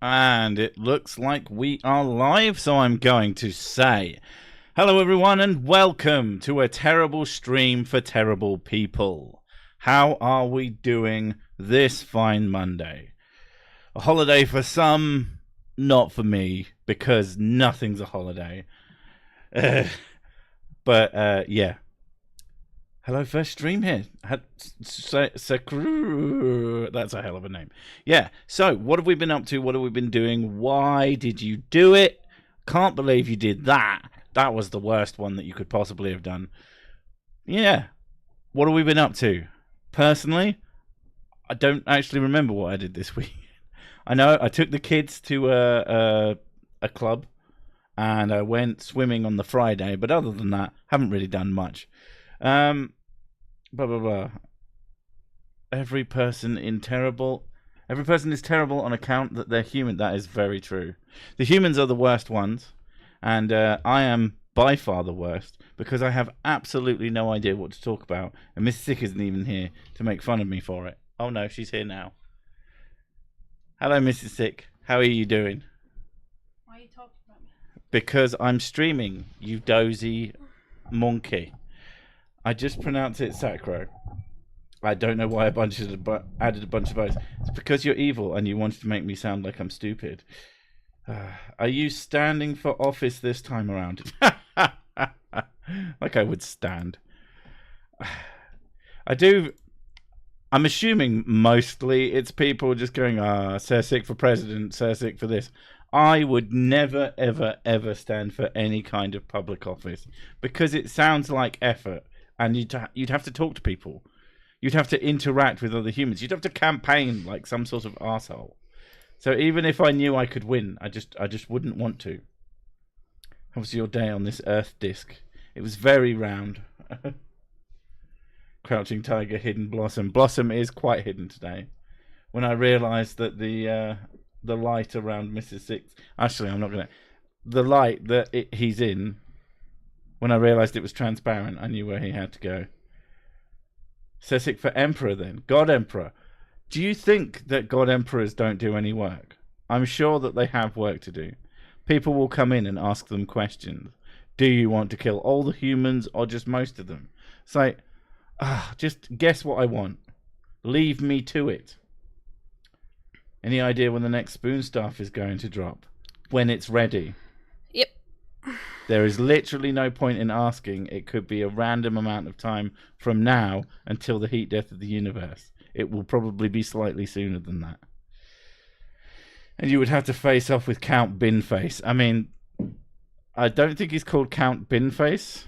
And it looks like we are live, so I'm going to say hello everyone and welcome to a terrible stream for terrible people. How are we doing this fine Monday? A holiday for some, not for me, because nothing's a holiday. But yeah. Hello, first stream here. That's a hell of a name. Yeah, so what have we been up to? What have we been doing? Why did you do it? Can't believe you did that. That was the worst one that you could possibly have done. Yeah, what have we been up to? Personally, I don't actually remember what I did this week. I know I took the kids to a club and I went swimming on the Friday, but other than that, haven't really done much. Blah blah blah. Every person is terrible on account that they're human. That is very true. The humans are the worst ones, and I am by far the worst because I have absolutely no idea what to talk about, and Miss Sick isn't even here to make fun of me for it. Oh no, she's here now. Hello, Mrs. Sick. How are you doing? Why are you talking about me? Because I'm streaming, you dozy monkey. I just pronounce it sacro. I don't know why I added a bunch of O's. It's because you're evil and you wanted to make me sound like I'm stupid. Are you standing for office this time around? Like I would stand. I'm assuming mostly it's people just going, Sir Sick for president, Sir Sick for this. I would never, ever, ever stand for any kind of public office because it sounds like effort. And you'd have to talk to people. You'd have to interact with other humans. You'd have to campaign like some sort of arsehole. So even if I knew I could win, I just wouldn't want to. How was your day on this Earth disc? It was very round. Crouching Tiger, Hidden Blossom. Blossom is quite hidden today. When I realised that the light around Mrs. Six... Actually, I'm not going to... The light that he's in... When I realised it was transparent, I knew where he had to go. Sessic for Emperor then. God Emperor. Do you think that God Emperors don't do any work? I'm sure that they have work to do. People will come in and ask them questions. Do you want to kill all the humans or just most of them? It's like, just guess what I want. Leave me to it. Any idea when the next spoon staff is going to drop? When it's ready. Yep. There is literally no point in asking. It could be a random amount of time from now until the heat death of the universe. It will probably be slightly sooner than that. And you would have to face off with Count Binface. I mean, I don't think he's called Count Binface,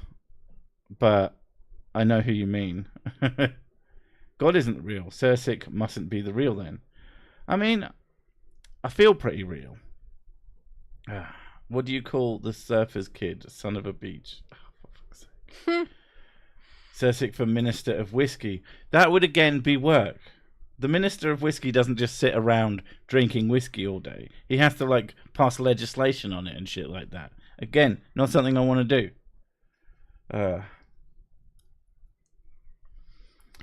but I know who you mean. God isn't real. Sirsic mustn't be the real then. I mean, I feel pretty real. What do you call the surfer's kid? Son of a beach. Oh, for fuck's sake. Sirsic for Minister of Whiskey. That would again be work. The Minister of Whiskey doesn't just sit around drinking whiskey all day. He has to, pass legislation on it and shit like that. Again, not something I want to do.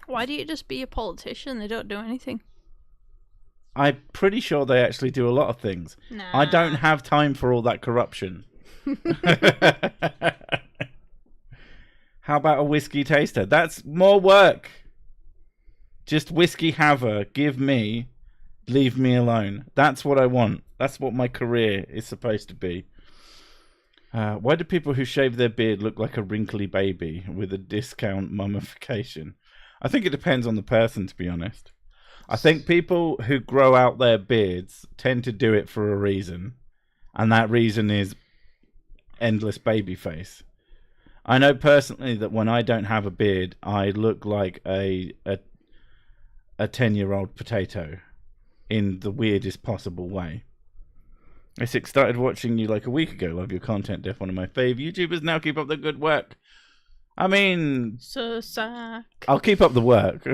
Why do you just be a politician? They don't do anything. I'm pretty sure they actually do a lot of things. Nah. I don't have time for all that corruption. How about a whiskey taster? That's more work. Just whiskey haver. Give me. Leave me alone. That's what I want. That's what my career is supposed to be. Why do people who shave their beard look like a wrinkly baby with a discount mummification? I think it depends on the person, to be honest. I think people who grow out their beards tend to do it for a reason. And that reason is endless baby face. I know personally that when I don't have a beard, I look like a 10-year-old potato in the weirdest possible way. I started watching you like a week ago. Love your content, Def. One of my fave YouTubers. Now keep up the good work. I mean... So sack. I'll keep up the work.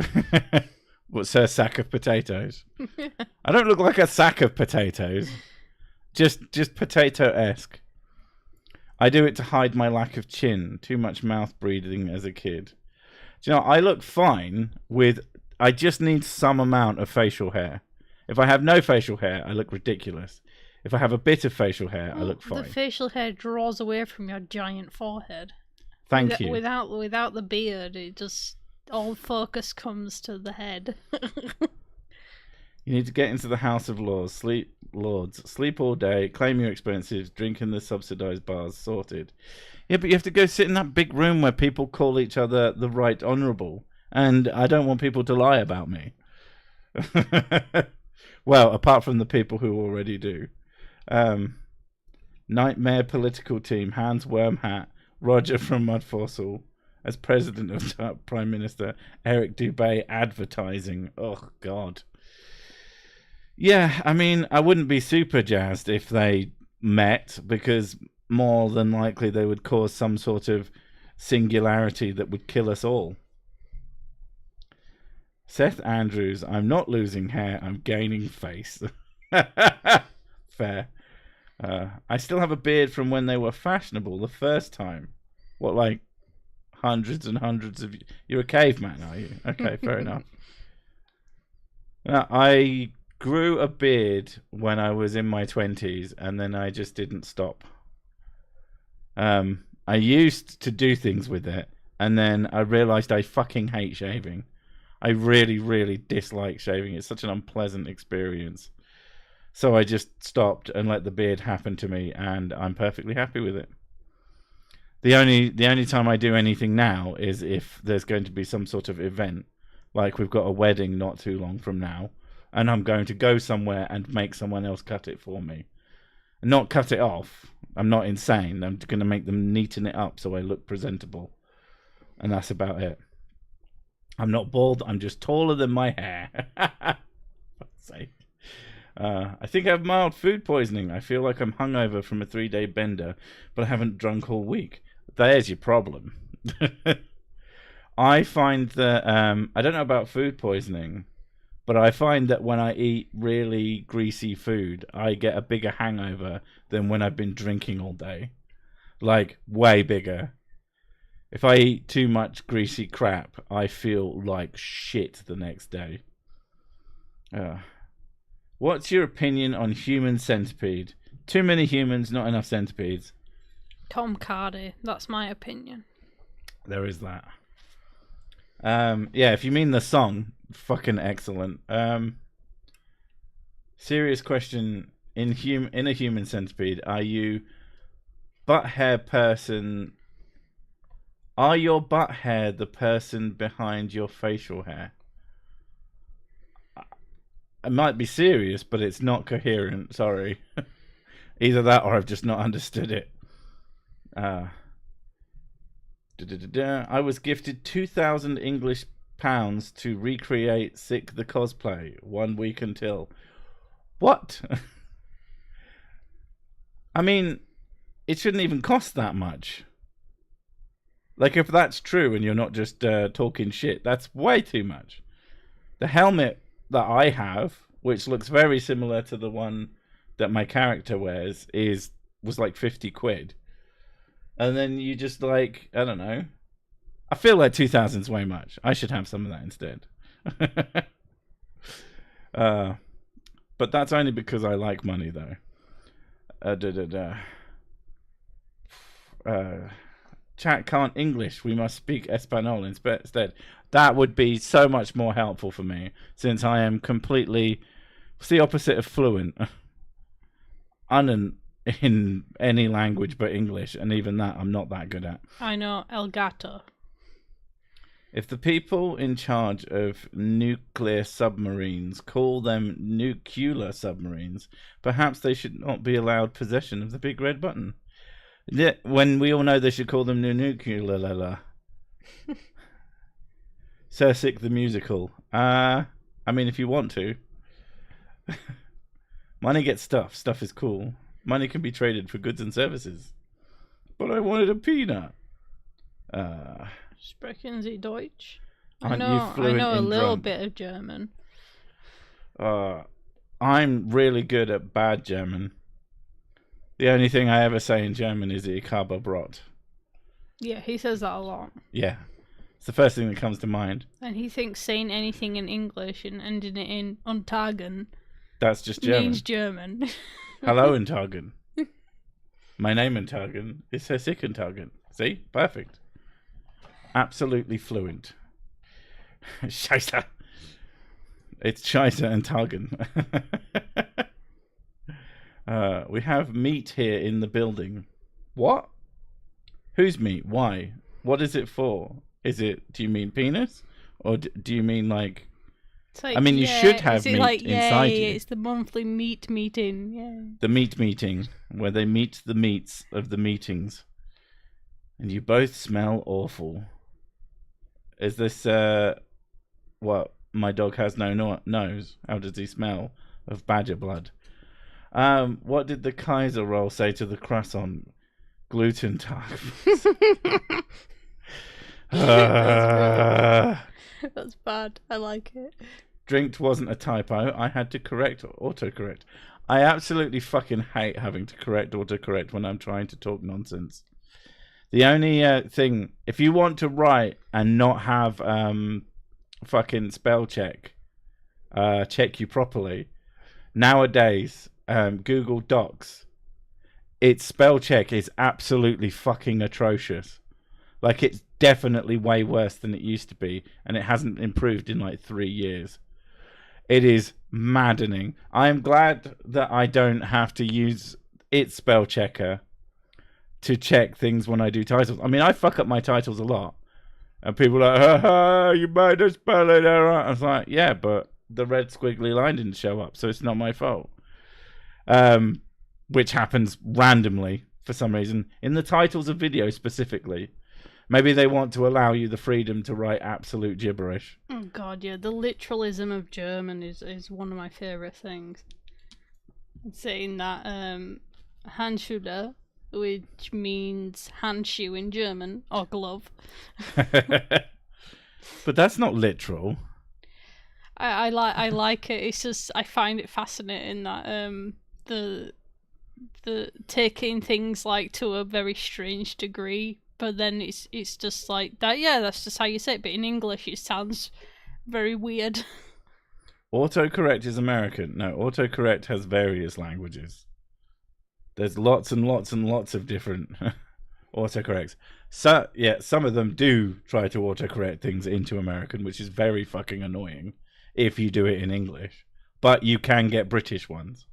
What's her sack of potatoes? I don't look like a sack of potatoes. Just potato-esque. I do it to hide my lack of chin. Too much mouth breathing as a kid. Do you know, I look fine with... I just need some amount of facial hair. If I have no facial hair, I look ridiculous. If I have a bit of facial hair, I look fine. The facial hair draws away from your giant forehead. Thank you. Without the beard, it just all focus comes to the head. You need to get into the House of Lords, sleep all day, claim your expenses, drink in the subsidised bars, sorted. Yeah, but you have to go sit in that big room where people call each other the Right Honourable, and I don't want people to lie about me. Well, apart from the people who already do. Nightmare political team, Hans Wormhat, Roger from Mudfossil as president of Prime Minister, Eric Dubé advertising. Oh, God. Yeah, I mean, I wouldn't be super jazzed if they met, because more than likely they would cause some sort of singularity that would kill us all. Seth Andrews, I'm not losing hair, I'm gaining face. Fair. I still have a beard from when they were fashionable the first time. What, like hundreds and hundreds of... You're a caveman, are you? Okay, fair enough. I grew a beard when I was in my 20s, and then I just didn't stop. I used to do things with it, and then I realised I fucking hate shaving. I really, really dislike shaving. It's such an unpleasant experience. So I just stopped and let the beard happen to me, and I'm perfectly happy with it. The only time I do anything now is if there's going to be some sort of event, like we've got a wedding not too long from now, and I'm going to go somewhere and make someone else cut it for me. Not cut it off. I'm not insane. I'm going to make them neaten it up so I look presentable. And that's about it. I'm not bald. I'm just taller than my hair. Fuck's sake. I think I have mild food poisoning. I feel like I'm hungover from a 3-day bender, but I haven't drunk all week. There's your problem. I find that, I don't know about food poisoning, but I find that when I eat really greasy food, I get a bigger hangover than when I've been drinking all day. Like, way bigger. If I eat too much greasy crap, I feel like shit the next day. What's your opinion on Human Centipede? Too many humans, not enough centipedes. Tom Cardy, that's my opinion. There is that. Yeah, if you mean the song, fucking excellent. Serious question. In a Human Centipede, are you butt hair person? Are your butt hair the person behind your facial hair? It might be serious, but it's not coherent. Sorry. Either that or I've just not understood it. I was gifted 2,000 English pounds to recreate Sick the cosplay 1 week until. What? I mean, it shouldn't even cost that much. Like, if that's true and you're not just talking shit, that's way too much. The helmet that I have, which looks very similar to the one that my character wears, was like 50 quid. And then you just like, I don't know. I feel like 2,000 is way much. I should have some of that instead. But that's only because I like money, though. Chat can't English. We must speak Espanol instead. That would be so much more helpful for me, since I am completely... It's the opposite of fluent. In any language but English, and even that I'm not that good at. I know El Gato. If the people in charge of nuclear submarines call them nuclear submarines, perhaps they should not be allowed possession of the big red button. Yeah, when we all know they should call them nuclear. Sick the musical. I mean, if you want to. Money gets stuff. Stuff is cool. Money can be traded for goods and services. But I wanted a peanut. Sprechen Sie Deutsch? I know a little bit of German. I'm really good at bad German. The only thing I ever say in German is Ich habe Brot. Yeah, he says that a lot. Yeah. It's the first thing that comes to mind. And he thinks saying anything in English and ending it in Untagen that's just German. means German. Hello, Intagen. My name, Intagen, is Herr Sick Intagen. See? Perfect. Absolutely fluent. Scheiße. It's Scheiße and Tagen. We have meat here in the building. What? Whose meat? Why? What is it for? Do you mean penis? Or do you mean like... Like, I mean, you should have meat like, inside you. It's the monthly meat meeting. Yeah. The meat meeting, where they meet the meats of the meetings. And you both smell awful. Is this, what? My dog has no nose. How does he smell? Of badger blood. What did the Kaiser roll say to the croissant? Gluten tag. That's bad. I like it. Drinked wasn't a typo. I had to correct autocorrect. I absolutely fucking hate having to correct autocorrect when I'm trying to talk nonsense. The only thing, if you want to write and not have fucking spell check you properly, nowadays Google Docs, its spell check is absolutely fucking atrocious. Like, it's definitely way worse than it used to be, and it hasn't improved in like 3 years. It is maddening. I am glad that I don't have to use its spell checker to check things when I do titles. I mean, I fuck up my titles a lot. And people are like, ha, you made a spelling error. I was like, yeah, but the red squiggly line didn't show up, so it's not my fault. Which happens randomly for some reason. In the titles of videos specifically. Maybe they want to allow you the freedom to write absolute gibberish. Oh god, yeah, the literalism of German is one of my favourite things. Saying that Handschuhe, which means handshoe in German, or glove. But that's not literal. I like it. It's just, I find it fascinating that the taking things like to a very strange degree. But then it's just like that. Yeah, that's just how you say it. But in English, it sounds very weird. Autocorrect is American. No, autocorrect has various languages. There's lots and lots and lots of different autocorrects. So yeah, some of them do try to autocorrect things into American, which is very fucking annoying if you do it in English. But you can get British ones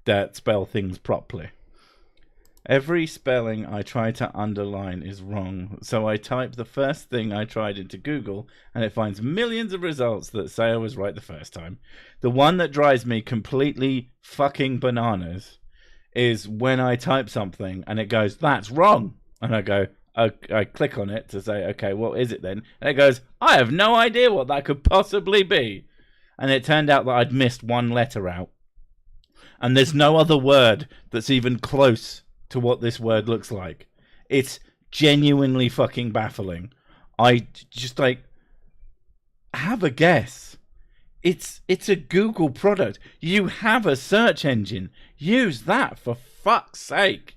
that spell things properly. Every spelling I try to underline is wrong, so I type the first thing I tried into Google, and it finds millions of results that say I was right the first time. The one that drives me completely fucking bananas is when I type something and it goes, that's wrong. And I go, I click on it to say, okay, what is it then? And it goes, I have no idea what that could possibly be. And it turned out that I'd missed one letter out. And there's no other word that's even close to what this word looks like. It's genuinely fucking baffling. I just like, have a guess. It's a Google product. You have a search engine. Use that, for fuck's sake.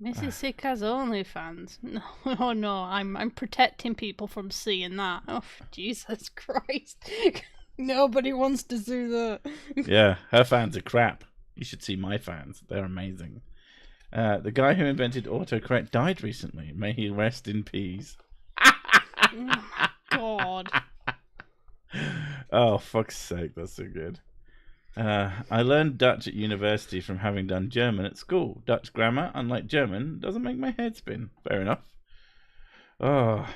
Mrs. Sick has OnlyFans. No, oh no, I'm protecting people from seeing that. Oh, Jesus Christ. Nobody wants to do that. Yeah, her fans are crap. You should see my fans. They're amazing. The guy who invented autocorrect died recently. May he rest in peace. Oh my god. Oh, fuck's sake. That's so good. I learned Dutch at university from having done German at school. Dutch grammar, unlike German, doesn't make my head spin. Fair enough. Oh.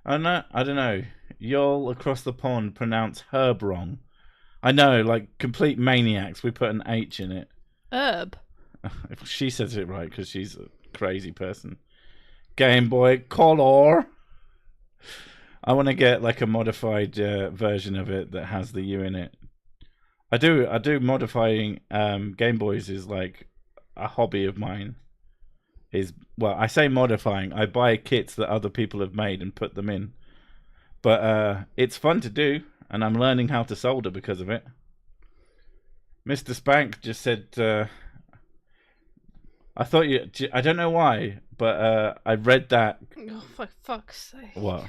I don't know. Y'all across the pond pronounce herb wrong. I know, like complete maniacs. We put an H in it. Herb. She says it right because she's a crazy person. Game Boy Color. I want to get like a modified version of it that has the U in it. I do modifying Game Boys is like a hobby of mine. Well, I say modifying. I buy kits that other people have made and put them in. But it's fun to do, and I'm learning how to solder because of it. Mr. Spank just said, I don't know why, but I read that. Oh, for fuck's sake. What?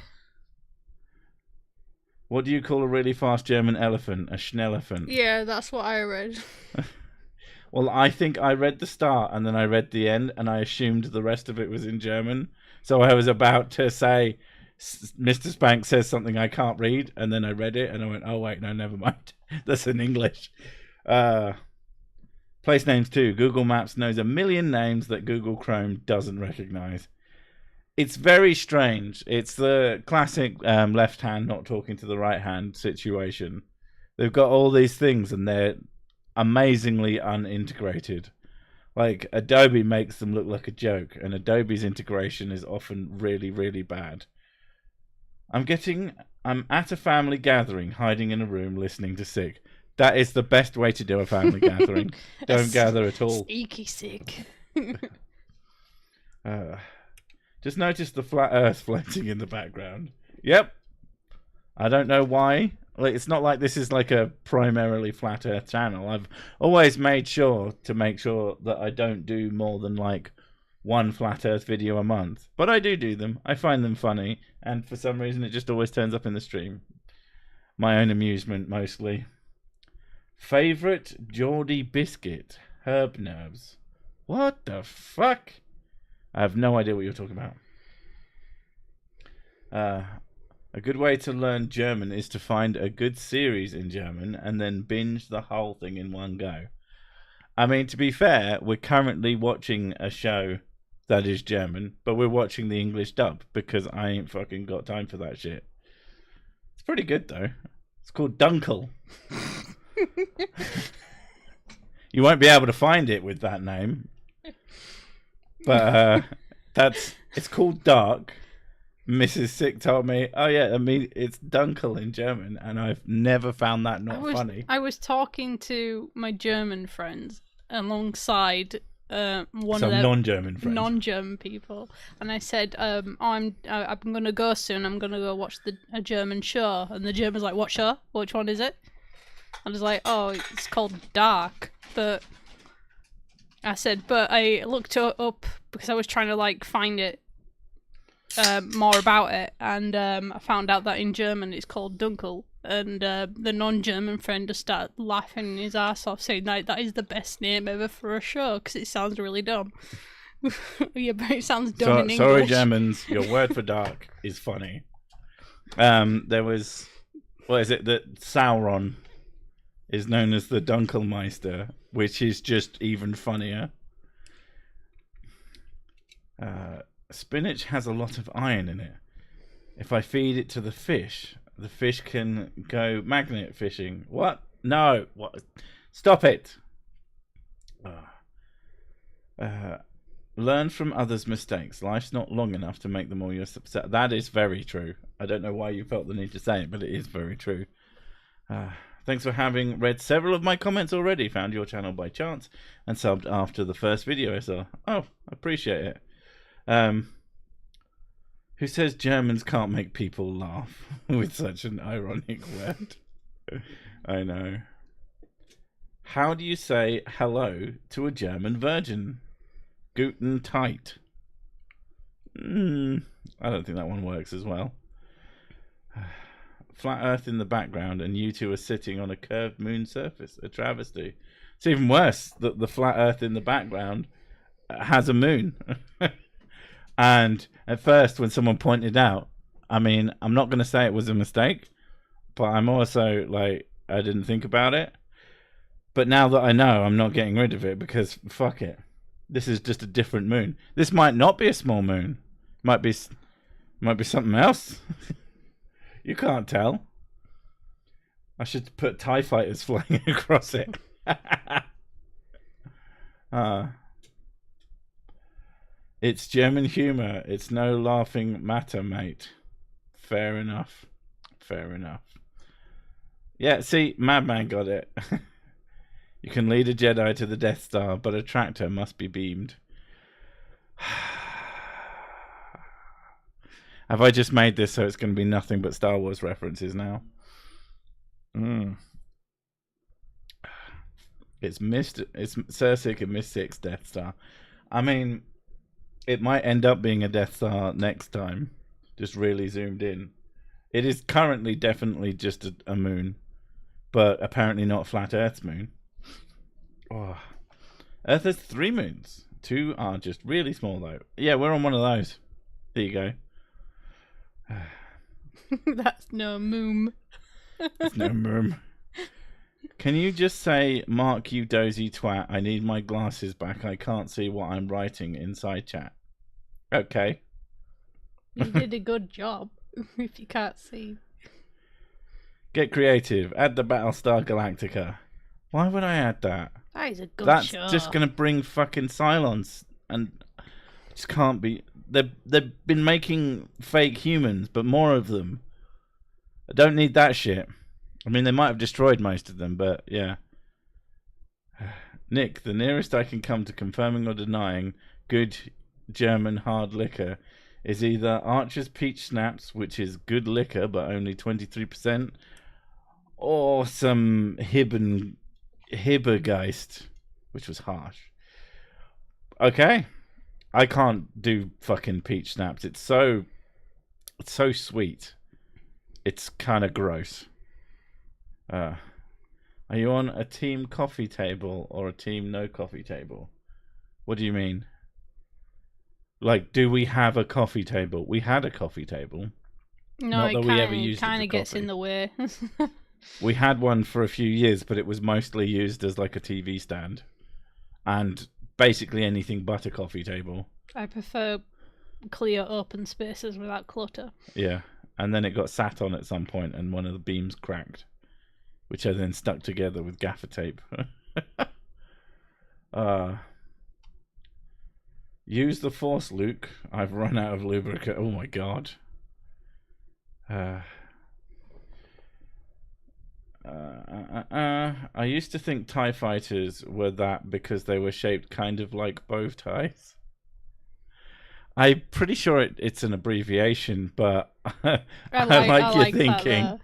What do you call a really fast German elephant? A Schnellelephant. Yeah, that's what I read. Well, I think I read the start and then I read the end and I assumed the rest of it was in German. So I was about to say, Mr. Spank says something I can't read, and then I read it and I went, oh, wait, no, never mind. That's in English. Place names too. Google Maps knows a million names that Google Chrome doesn't recognize. It's very strange. It's the classic left hand not talking to the right hand situation. They've got all these things and they're amazingly unintegrated. Like, Adobe makes them look like a joke, and Adobe's integration is often really, really bad. I'm at a family gathering, hiding in a room, listening to Sick. That is the best way to do a family gathering. Don't gather at all. Sneaky Sick. Just notice the flat Earth floating in the background. Yep. I don't know why. Like, it's not like this is like a primarily flat Earth channel. I've always made sure that I don't do more than like one flat Earth video a month. But I do them. I find them funny, and for some reason it just always turns up in the stream. My own amusement mostly. Favorite Geordie biscuit? Herb nerves. What the fuck? I have no idea what you're talking about. A good way to learn German is to find a good series in German and then binge the whole thing in one go. I mean, to be fair, we're currently watching a show that is German, but we're watching the English dub because I ain't fucking got time for that shit. It's pretty good, though. It's called Dunkel. You won't be able to find it with that name. But it's called Dark. Mrs. Sick told me, oh yeah, I mean, it's Dunkel in German, and I've never found that funny. I was talking to my German friends alongside one Some of their non-German friends. Non-German people, and I said, I'm gonna go soon. I'm gonna go watch a German show, and the German's like, what show? Which one is it? I was like, oh, it's called Dark. But I said, but I looked it up because I was trying to like find it. More about it, and I found out that in German it's called Dunkel, and the non-German friend just started laughing his ass off, saying that is the best name ever for a show because it sounds really dumb. Yeah, but it sounds dumb in English. Sorry, Germans, your word for dark is funny. There was, what is it, that Sauron is known as the Dunkelmeister, which is just even funnier. Spinach has a lot of iron in it. If I feed it to the fish can go magnet fishing. What? No. What? Stop it. Learn from others' mistakes. Life's not long enough to make them all your success. That is very true. I don't know why you felt the need to say it, but it is very true. Thanks for having read several of my comments already. Found your channel by chance and subbed after the first video I saw. Oh, I appreciate it. Who says Germans can't make people laugh with such an ironic word? I know. How do you say hello to a German virgin? Guten Tag. I don't think that one works as well. Flat Earth in the background and you two are sitting on a curved moon surface. A travesty. It's even worse that the flat Earth in the background has a moon. And at first, when someone pointed out, I mean, I'm not going to say it was a mistake, but I'm also like, I didn't think about it. But now that I know, I'm not getting rid of it because fuck it. This is just a different moon. This might not be a small moon. Might be something else. You can't tell. I should put TIE fighters flying across it. It's German humor. It's no laughing matter, mate. Fair enough. Fair enough. Yeah, see, Madman got it. You can lead a Jedi to the Death Star, but a tractor must be beamed. Have I just made this so it's going to be nothing but Star Wars references now? It's Cersei and Miss Six Death Star. I mean, it might end up being a Death Star next time. Just really zoomed in. It is currently definitely just a moon, but apparently not Flat Earth's moon. Oh. Earth has 3 moons. 2 are just really small, though. Yeah, we're on one of those. There you go. That's no moom. It's no moom. Can you just say, Mark, you dozy twat, I need my glasses back. I can't see what I'm writing inside chat. Okay. You did a good job, if you can't see. Get creative. Add the Battlestar Galactica. Why would I add that? That is a good That's show. just going to bring fucking Cylons. And just can't be... They've been making fake humans, but more of them. I don't need that shit. I mean, they might have destroyed most of them, but yeah. Nick, the nearest I can come to confirming or denying good German hard liquor is either Archer's Peach Snaps, which is good liquor, but only 23%, or some Hibbergeist, which was harsh. Okay. I can't do fucking Peach Snaps. It's so sweet. It's kind of gross. Are you on a team coffee table or a team no coffee table? What do you mean? Like, do we have a coffee table? We had a coffee table. No, it kind of gets in the way. We had one for a few years, but it was mostly used as like a TV stand. And basically anything but a coffee table. I prefer clear open spaces without clutter. Yeah, and then it got sat on at some point and one of the beams cracked, which I then stuck together with gaffer tape. Use the Force, Luke. I've run out of lubricant. Oh my god. I used to think TIE fighters were that because they were shaped kind of like bow ties. I'm pretty sure it's an abbreviation, but I like your thinking.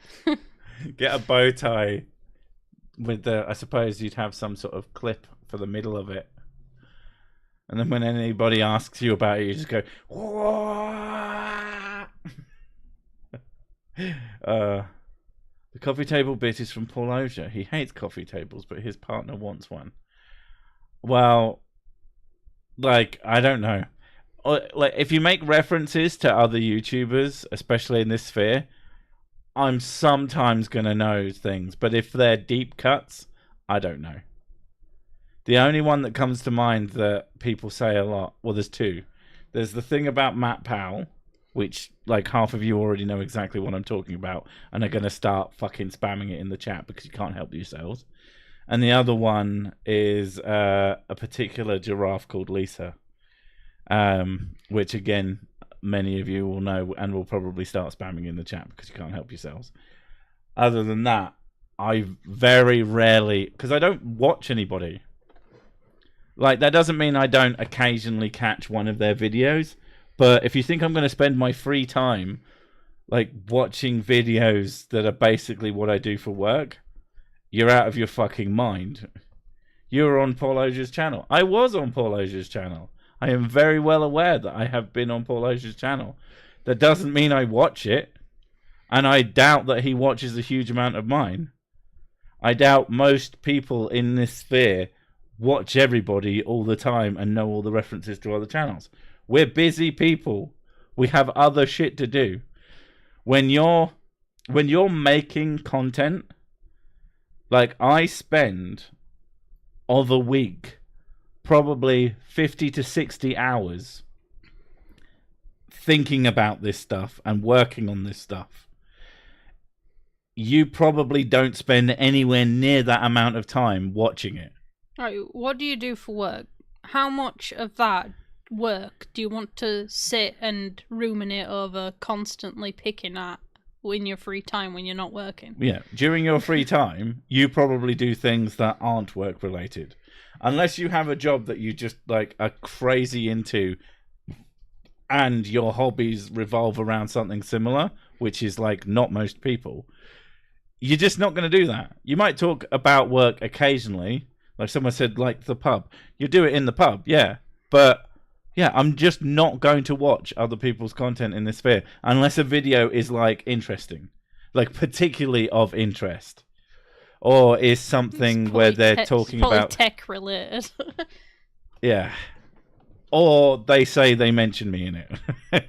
Get a bow tie with I suppose you'd have some sort of clip for the middle of it. And then when anybody asks you about it, you just go, "Whoa!" The coffee table bit is from Paul Oger. He hates coffee tables, but his partner wants one. Well, like, I don't know. Like, if you make references to other YouTubers, especially in this sphere, I'm sometimes going to know things. But if they're deep cuts, I don't know. The only one that comes to mind that people say a lot, well, there's 2. There's the thing about Matt Powell, which, like, half of you already know exactly what I'm talking about and are going to start fucking spamming it in the chat because you can't help yourselves. And the other one is a particular giraffe called Lisa, which, again, many of you will know and will probably start spamming in the chat because you can't help yourselves. Other than that, I very rarely... because I don't watch anybody. Like, that doesn't mean I don't occasionally catch one of their videos. But if you think I'm going to spend my free time, like, watching videos that are basically what I do for work, you're out of your fucking mind. You're on Paul Oger's channel. I was on Paul Oger's channel. I am very well aware that I have been on Paul Oger's channel. That doesn't mean I watch it. And I doubt that he watches a huge amount of mine. I doubt most people in this sphere watch everybody all the time and know all the references to other channels. We're busy people. We have other shit to do. When you're making content, like, I spend of a week probably 50 to 60 hours thinking about this stuff and working on this stuff. You probably don't spend anywhere near that amount of time watching it. Right, what do you do for work? How much of that work do you want to sit and ruminate over, constantly picking at in your free time when you're not working? Yeah, during your free time, you probably do things that aren't work related. Unless you have a job that you just, like, are crazy into and your hobbies revolve around something similar, which is, like, not most people, you're just not going to do that. You might talk about work occasionally. Like someone said, like the pub. You do it in the pub, yeah. But, yeah, I'm just not going to watch other people's content in this sphere unless a video is, like, interesting. Like, particularly of interest. Or is something where they're talking about... tech related. Yeah. Or they say they mention me in it.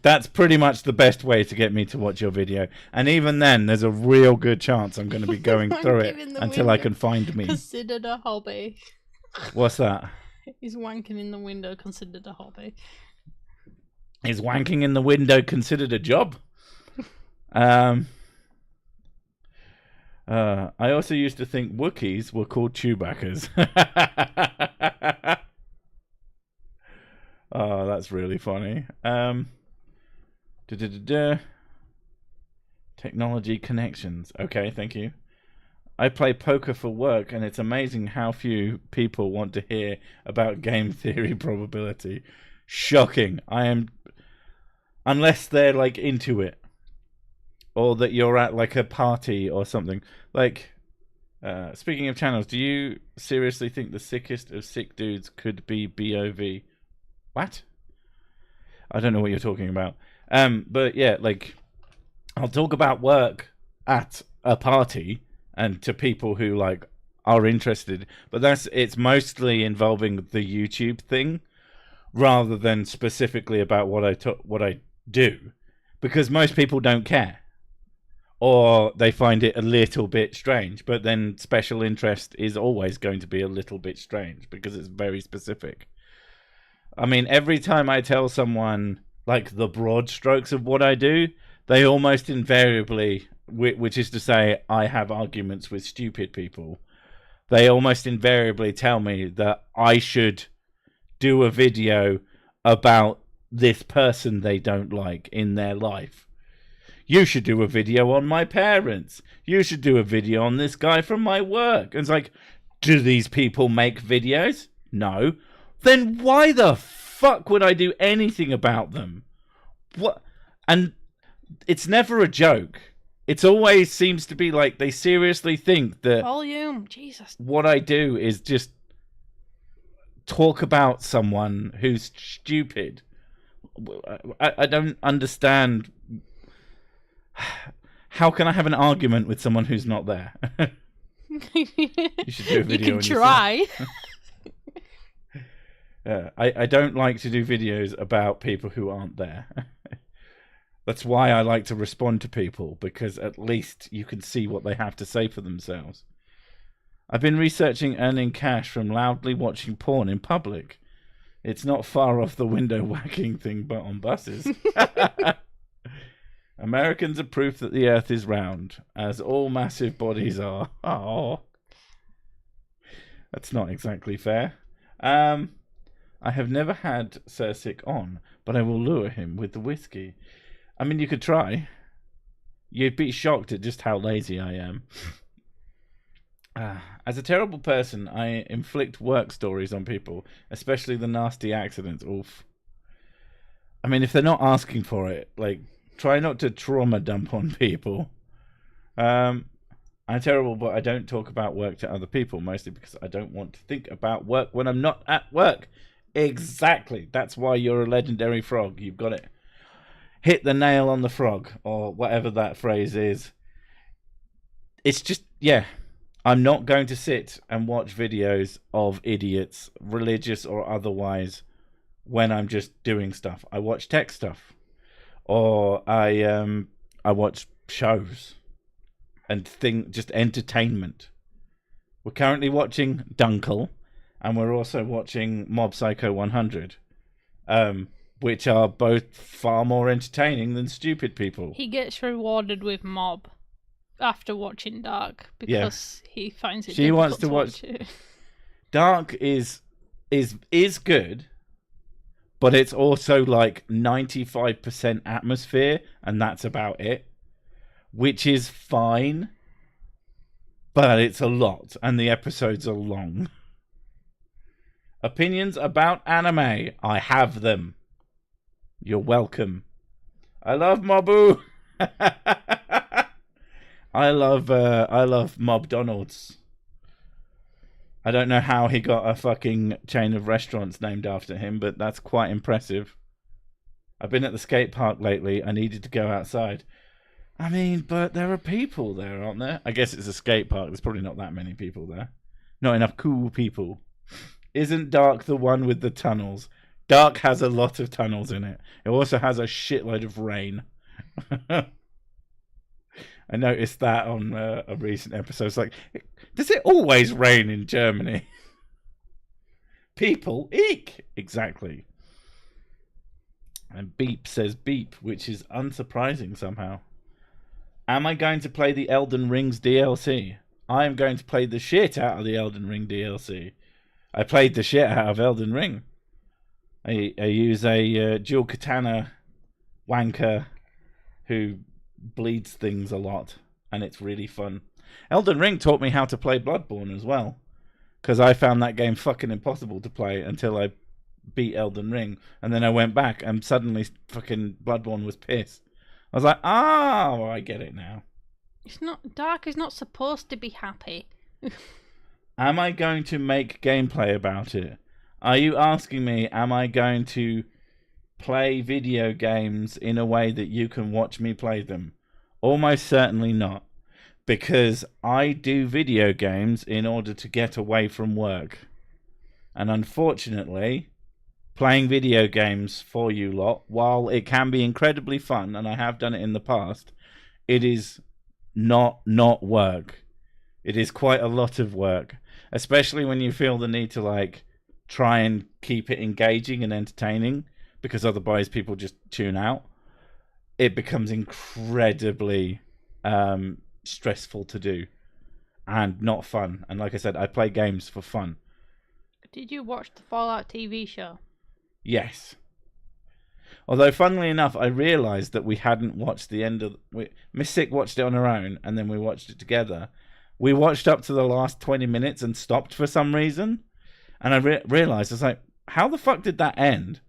That's pretty much the best way to get me to watch your video. And even then, there's a real good chance I'm going to be going through it until I can find me. Considered a hobby. What's that? Is wanking in the window considered a hobby? Is wanking in the window considered a job? I also used to think Wookiees were called Chewbaccas. Oh, that's really funny. Technology connections. Okay, thank you. I play poker for work, and it's amazing how few people want to hear about game theory probability. Shocking. Unless they're like into it, or that you're at like a party or something. Like, speaking of channels, do you seriously think the sickest of sick dudes could be BOV? What? I don't know what you're talking about. But yeah, like, I'll talk about work at a party and to people who like are interested, but it's mostly involving the YouTube thing rather than specifically about what I do, because most people don't care, or they find it a little bit strange. But then special interest is always going to be a little bit strange because it's very specific. I mean, every time I tell someone like the broad strokes of what I do, they almost invariably, which is to say I have arguments with stupid people, they almost invariably tell me that I should do a video about this person they don't like in their life. You should do a video on my parents. You should do a video on this guy from my work. And it's like, do these people make videos? No. Then why the fuck would I do anything about them? What? And it's never a joke. It always seems to be like they seriously think that volume, Jesus, what I do is just talk about someone who's stupid. I don't understand. How can I have an argument with someone who's not there? You should do a video. You can try. I don't like to do videos about people who aren't there. That's why I like to respond to people, because at least you can see what they have to say for themselves. I've been researching earning cash from loudly watching porn in public. It's not far off the window whacking thing, but on buses. Americans are proof that the earth is round, as all massive bodies are. Oh, that's not exactly fair. I have never had Sir Sick on, but I will lure him with the whiskey. I mean, you could try. You'd be shocked at just how lazy I am. As a terrible person, I inflict work stories on people, especially the nasty accidents. Oof. I mean, if they're not asking for it, like, try not to trauma dump on people. I'm terrible, but I don't talk about work to other people, mostly because I don't want to think about work when I'm not at work. Exactly. That's why you're a legendary frog. You've got it. Hit the nail on the frog, or whatever that phrase is. It's just, yeah. I'm not going to sit and watch videos of idiots, religious or otherwise, when I'm just doing stuff. I watch tech stuff. Or I watch shows and just entertainment. We're currently watching Dunkel, and we're also watching Mob Psycho 100, which are both far more entertaining than stupid people. He gets rewarded with Mob after watching Dark because he finds it. She wants to watch it. Dark is good. But it's also like 95% atmosphere, and that's about it. Which is fine. But it's a lot, and the episodes are long. Opinions about anime. I have them. You're welcome. I love Mabu. I love Mob Donald's. I don't know how he got a fucking chain of restaurants named after him, but that's quite impressive. I've been at the skate park lately. I needed to go outside. I mean, but there are people there, aren't there? I guess it's a skate park. There's probably not that many people there. Not enough cool people. Isn't Dark the one with the tunnels? Dark has a lot of tunnels in it. It also has a shitload of rain. I noticed that on a recent episode. It's like, does it always rain in Germany? People, eek! Exactly. And Beep says beep, which is unsurprising somehow. Am I going to play the Elden Ring's DLC? I am going to play the shit out of the Elden Ring DLC. I played the shit out of Elden Ring. I use a dual katana wanker who bleeds things a lot, and it's really fun. Elden Ring taught me how to play Bloodborne as well, because I found that game fucking impossible to play until I beat Elden Ring, and then I went back and suddenly fucking Bloodborne was piss. I was like, oh, I get it now. It's not Dark is not supposed to be happy. Am I going to make gameplay about it? Are you asking me, am I going to play video games in a way that you can watch me play them? Almost certainly not. Because I do video games in order to get away from work. And unfortunately, playing video games for you lot, while it can be incredibly fun, and I have done it in the past, it is not work. It is quite a lot of work. Especially when you feel the need to like try and keep it engaging and entertaining, because otherwise people just tune out. It becomes incredibly stressful to do and not fun. And like I said, I play games for fun. Did you watch the Fallout TV show? Yes. Although, funnily enough, I realised that we hadn't watched the end of... Miss Sick watched it on her own, and then we watched it together. We watched up to the last 20 minutes and stopped for some reason. And I realised, I was like, how the fuck did that end?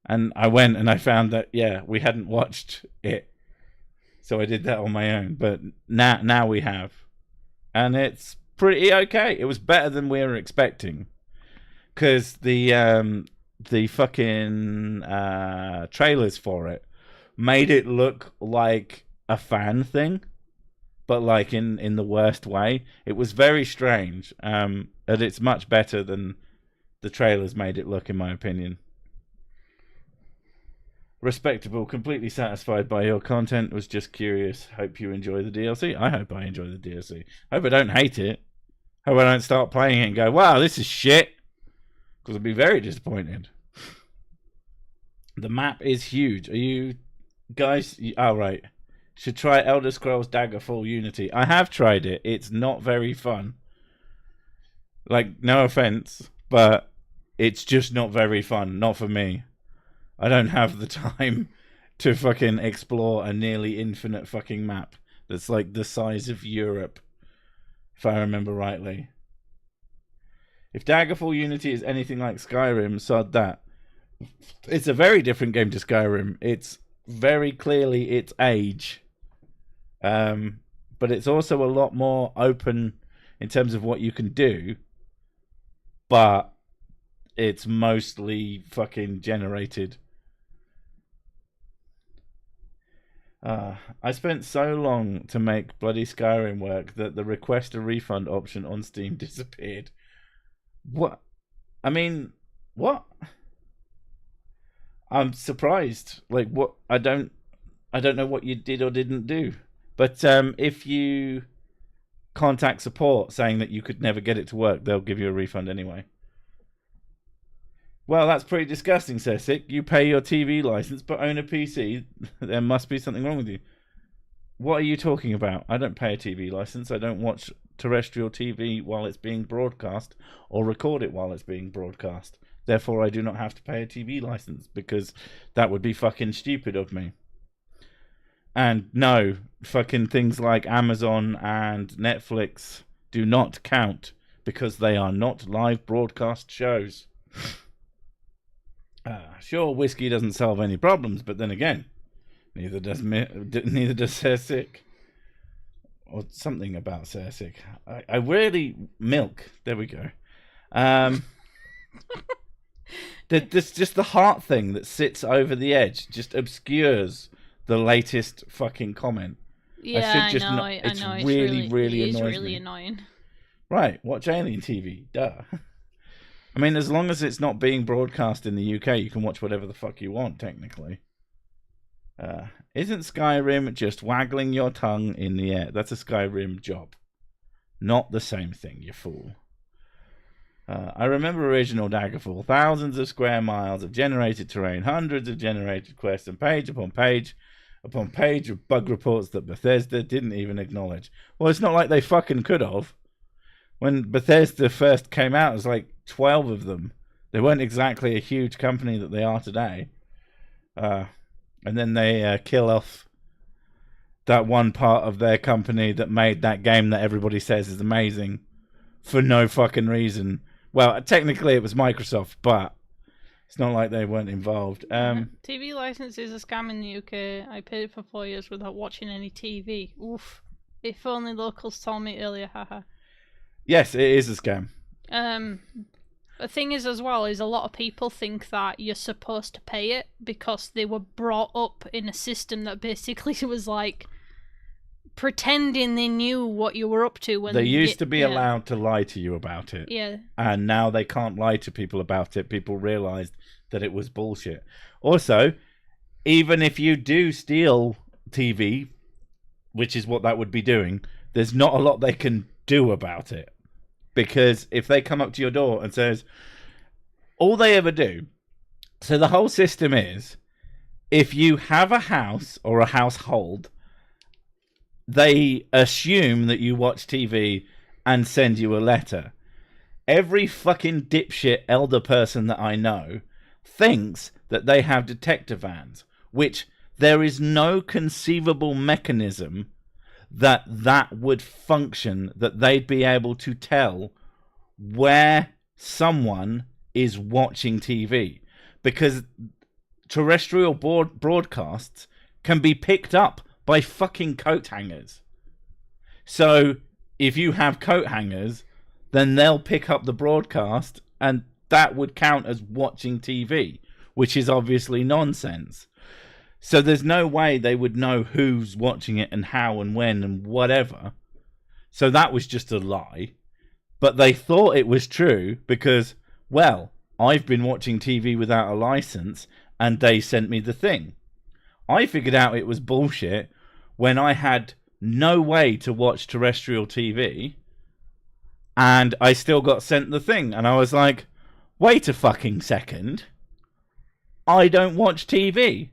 And I went and I found that, yeah, we hadn't watched it. So I did that on my own. But now we have. And it's pretty okay. It was better than we were expecting. Because the fucking trailers for it made it look like a fan thing. But like in the worst way. It was very strange. And it's much better than the trailers made it look, in my opinion. Respectable, completely satisfied by your content, was just curious. Hope you enjoy the DLC. I hope I enjoy the DLC. Hope I don't hate it. Hope I don't start playing it and go, wow, this is shit. Because I'd be very disappointed. The map is huge. Are you guys... Oh, right. Should try Elder Scrolls Daggerfall Unity. I have tried it. It's not very fun. Like, no offense, but it's just not very fun. Not for me. I don't have the time to fucking explore a nearly infinite fucking map that's like the size of Europe, if I remember rightly. If Daggerfall Unity is anything like Skyrim, sod that. It's a very different game to Skyrim. It's very clearly its age. But it's also a lot more open in terms of what you can do. But it's mostly fucking generated. I spent so long to make bloody Skyrim work that the request a refund option on Steam disappeared. What? I mean, what? I'm surprised. Like, what? I don't know what you did or didn't do. But if you contact support saying that you could never get it to work, they'll give you a refund anyway. Well, that's pretty disgusting, Sessic. You pay your TV license but own a PC. There must be something wrong with you. What are you talking about? I don't pay a TV license. I don't watch terrestrial TV while it's being broadcast or record it while it's being broadcast. Therefore, I do not have to pay a TV license because that would be fucking stupid of me. And no, fucking things like Amazon and Netflix do not count because they are not live broadcast shows. Sure, whiskey doesn't solve any problems, but then again, neither does Sessic. Or something about Sessic. I really... Milk. There we go. There's just the heart thing that sits over the edge, just obscures the latest fucking comment. Yeah, I know. It's really really it is annoys really me. annoying. Right, watch Alien TV. Duh. I mean, as long as it's not being broadcast in the UK, you can watch whatever the fuck you want, technically. Isn't Skyrim just waggling your tongue in the air? That's a Skyrim job. Not the same thing, you fool. I remember original Daggerfall. Thousands of square miles of generated terrain, hundreds of generated quests, and page upon page upon page of bug reports that Bethesda didn't even acknowledge. Well, it's not like they fucking could have. When Bethesda first came out, it was like 12 of them. They weren't exactly a huge company that they are today. And then they kill off that one part of their company that made that game that everybody says is amazing for no fucking reason. Well, technically it was Microsoft, but it's not like they weren't involved. TV license is a scam in the UK. I paid for 4 years without watching any TV. Oof. If only locals told me earlier, haha. Yes, it is a scam. The thing is as well is a lot of people think that you're supposed to pay it because they were brought up in a system that basically was like pretending they knew what you were up to when they used to be allowed to lie to you about it. Yeah. And now they can't lie to people about it. People realized that it was bullshit. Also, even if you do steal TV, which is what that would be doing, there's not a lot they can do about it. Because if they come up to your door and says, all they ever do, so the whole system is, if you have a house or a household, they assume that you watch TV and send you a letter. Every fucking dipshit elder person that I know thinks that they have detector vans, which there is no conceivable mechanism that would function, that they'd be able to tell where someone is watching TV, because terrestrial broadcasts can be picked up by fucking coat hangers. So if you have coat hangers, then they'll pick up the broadcast and that would count as watching TV, which is obviously nonsense. So there's no way they would know who's watching it and how and when and whatever. So that was just a lie. But they thought it was true because, well, I've been watching TV without a license and they sent me the thing. I figured out it was bullshit when I had no way to watch terrestrial TV and I still got sent the thing. And I was like, wait a fucking second. I don't watch TV.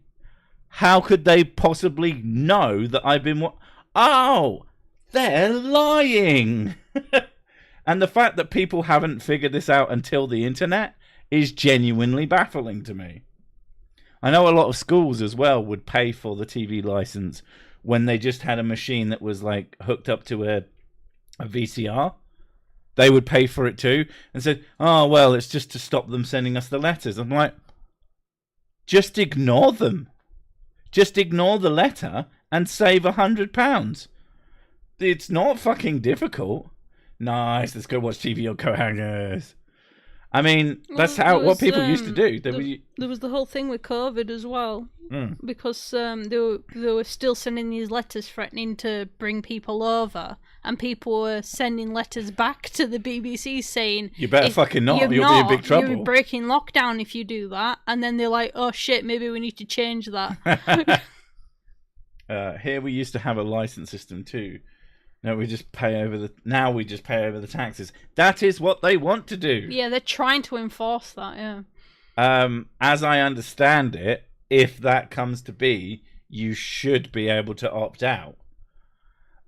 How could they possibly know that I've been... Oh, they're lying. And the fact that people haven't figured this out until the internet is genuinely baffling to me. I know a lot of schools as well would pay for the TV license when they just had a machine that was like hooked up to a VCR. They would pay for it too and said, oh, well, it's just to stop them sending us the letters. I'm like, just ignore them. Just ignore the letter and save £100. It's not fucking difficult. Nice, let's go watch TV on coat hangers. I mean, that's what people used to do. There was the whole thing with COVID as well, because they were still sending these letters threatening to bring people over, and people were sending letters back to the BBC saying, "You better fucking not. You'll be in big trouble. You're breaking lockdown if you do that." And then they're like, "Oh shit, maybe we need to change that." Here we used to have a license system too. No, we just pay over the. Now we just pay over the taxes. That is what they want to do. Yeah, they're trying to enforce that. Yeah. As I understand it, if that comes to be, you should be able to opt out.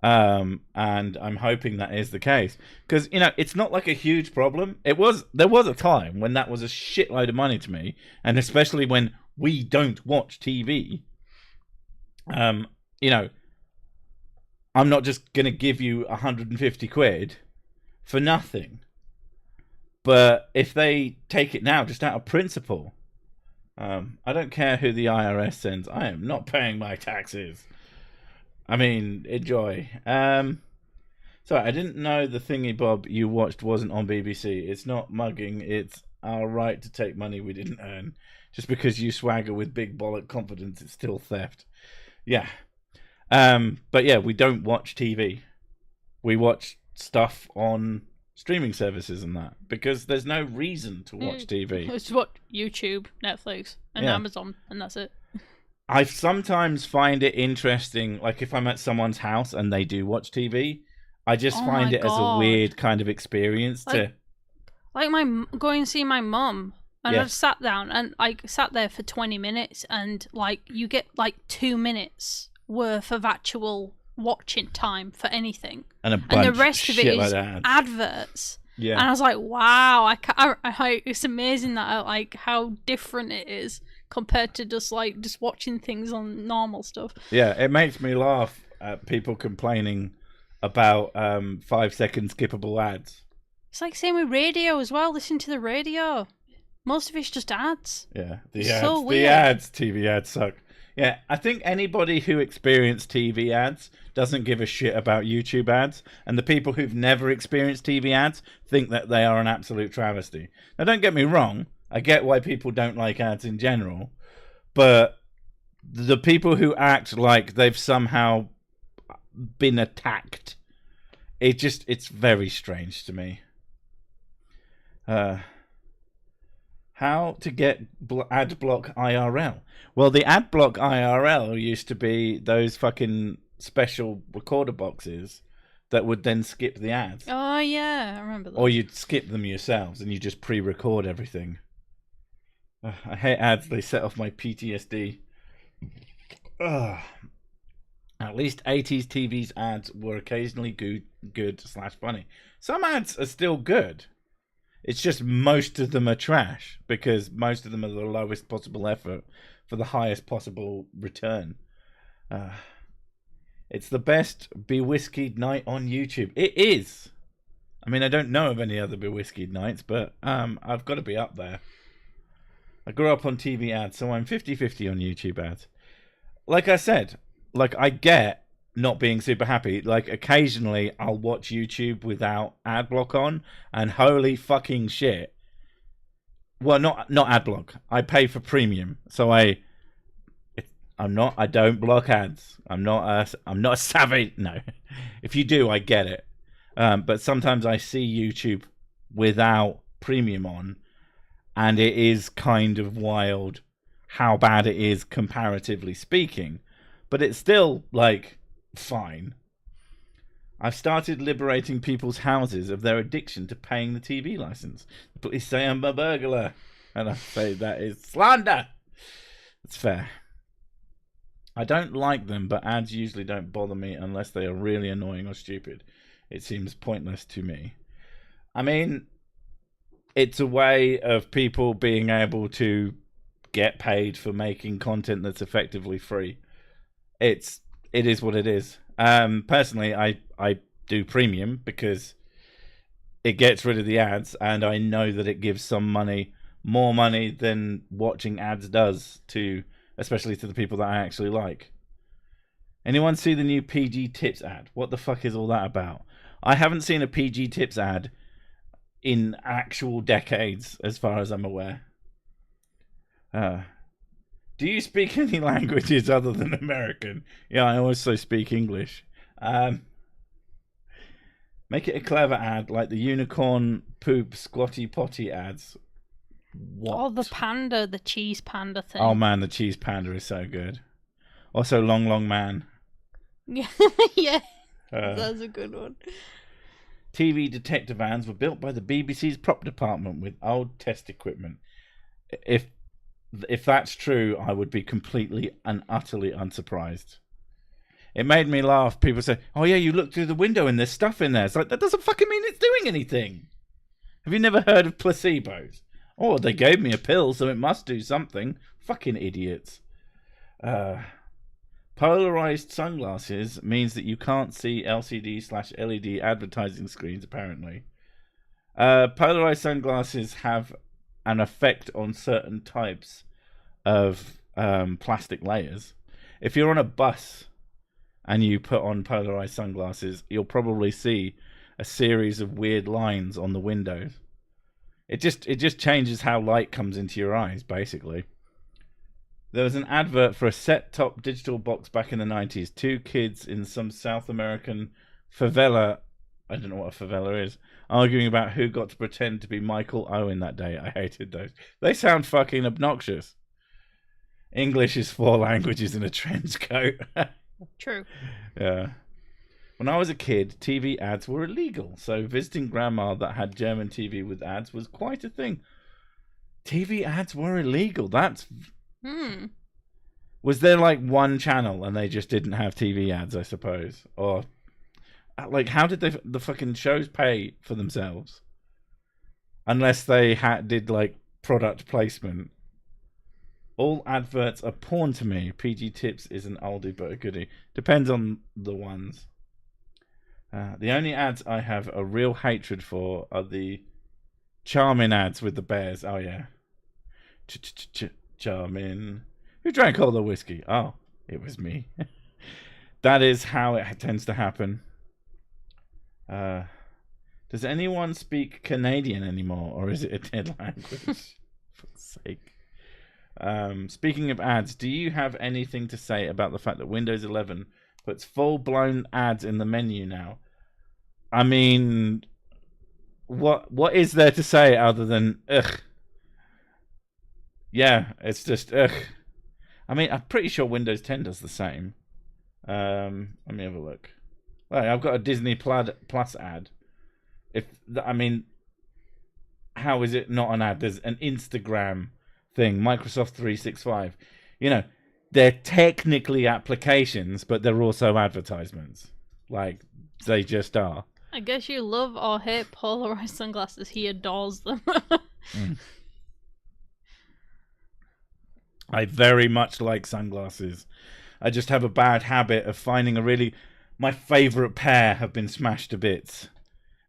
And I'm hoping that is the case because it's not like a huge problem. There was a time when that was a shitload of money to me, and especially when we don't watch TV. I'm not just going to give you 150 quid for nothing. But if they take it now, just out of principle, I don't care who the IRS sends. I am not paying my taxes. I mean, enjoy. Sorry, I didn't know the thingy bob you watched wasn't on BBC. It's not mugging. It's our right to take money we didn't earn. Just because you swagger with big bollock confidence, it's still theft. Yeah. But yeah, we don't watch TV. We watch stuff on streaming services and that, because there's no reason to watch TV. It's what YouTube, Netflix, and Amazon, and that's it. I sometimes find it interesting, like if I'm at someone's house and they do watch TV, I just find it as a weird kind of experience going and see my mum. And I've sat down and sat there for 20 minutes, and you get 2 minutes worth of actual watching time for anything, and the rest of it is adverts. Yeah, and I was like, wow, it's amazing that how different it is compared to just watching things on normal stuff. Yeah, it makes me laugh at people complaining about 5-second skippable ads. It's like same with radio as well. Listen to the radio. Most of it's just ads. Yeah, the TV ads suck. Yeah, I think anybody who experienced TV ads doesn't give a shit about YouTube ads, and the people who've never experienced TV ads think that they are an absolute travesty. Now, don't get me wrong, I get why people don't like ads in general, but the people who act like they've somehow been attacked, it's very strange to me. How to get ad block IRL? Well, the ad block IRL used to be those fucking special recorder boxes that would then skip the ads. Oh yeah, I remember that. Or you'd skip them yourselves and you just pre-record everything. I hate ads. They set off my PTSD. At least 80s TV's ads were occasionally good/funny. Some ads are still good. It's just most of them are trash, because most of them are the lowest possible effort for the highest possible return. It's the best bewhiskied night on YouTube. It is. I mean, I don't know of any other bewhiskied nights, but I've got to be up there. I grew up on TV ads, so I'm 50-50 on YouTube ads. Like I said, I get not being super happy. Occasionally I'll watch YouTube without ad block on, and holy fucking shit. Well, not ad block. I pay for premium, so I don't block ads. I'm not a savvy. No. If you do, I get it. But sometimes I see YouTube without premium on, and it is kind of wild how bad it is comparatively speaking. But it's still fine. I've started liberating people's houses of their addiction to paying the TV license. The police say I'm a burglar, and I say that is slander. It's fair. I don't like them, but ads usually don't bother me unless they are really annoying or stupid. It seems pointless to me. I mean, it's a way of people being able to get paid for making content that's effectively free. It is what it is. Personally, I do premium because it gets rid of the ads, and I know that it gives some money, more money than watching ads does, especially to the people that I actually like. Anyone see the new PG Tips ad? What the fuck is all that about? I haven't seen a PG Tips ad in actual decades, as far as I'm aware. Do you speak any languages other than American? Yeah, I also speak English. Make it a clever ad like the unicorn poop squatty potty ads. What? Oh, the cheese panda thing. Oh man, the cheese panda is so good. Also, long man. Yeah, yeah, that's a good one. TV detector vans were built by the BBC's prop department with old test equipment. If that's true, I would be completely and utterly unsurprised. It made me laugh. People say, oh yeah, you look through the window and there's stuff in there. It's like, that doesn't fucking mean it's doing anything. Have you never heard of placebos? Oh, they gave me a pill, so it must do something. Fucking idiots. Polarized sunglasses means that you can't see LCD/LED advertising screens, apparently. Polarized sunglasses have an effect on certain types of plastic layers. If you're on a bus and you put on polarized sunglasses, you'll probably see a series of weird lines on the windows. It just changes how light comes into your eyes, basically. There was an advert for a set-top digital box back in the 90s. Two kids in some South American favela I don't know what a favela is. Arguing about who got to pretend to be Michael Owen that day. I hated those. They sound fucking obnoxious. English is 4 languages in a trench coat. True. Yeah. When I was a kid, TV ads were illegal, so visiting grandma that had German TV with ads was quite a thing. TV ads were illegal. That's... Was there like one channel and they just didn't have TV ads, I suppose? Or, like, how did the fucking shows pay for themselves? Unless they did, like, product placement. All adverts are porn to me. PG Tips is an oldie but a goodie. Depends on the ones. The only ads I have a real hatred for are the Charmin ads with the bears. Oh, yeah. Charmin. Who drank all the whiskey? Oh, it was me. That is how it tends to happen. Does anyone speak Canadian anymore, or is it a dead language? For sake. Speaking of ads, do you have anything to say about the fact that Windows 11 puts full-blown ads in the menu now? I mean, what is there to say other than ugh? Yeah, it's just ugh. I mean, I'm pretty sure Windows 10 does the same. Let me have a look. Right, I've got a Disney Plus ad. How is it not an ad? There's an Instagram thing, Microsoft 365. You know, they're technically applications, but they're also advertisements. Like, they just are. I guess you love or hate polarized sunglasses. He adores them. I very much like sunglasses. I just have a bad habit of finding my favourite pair have been smashed to bits.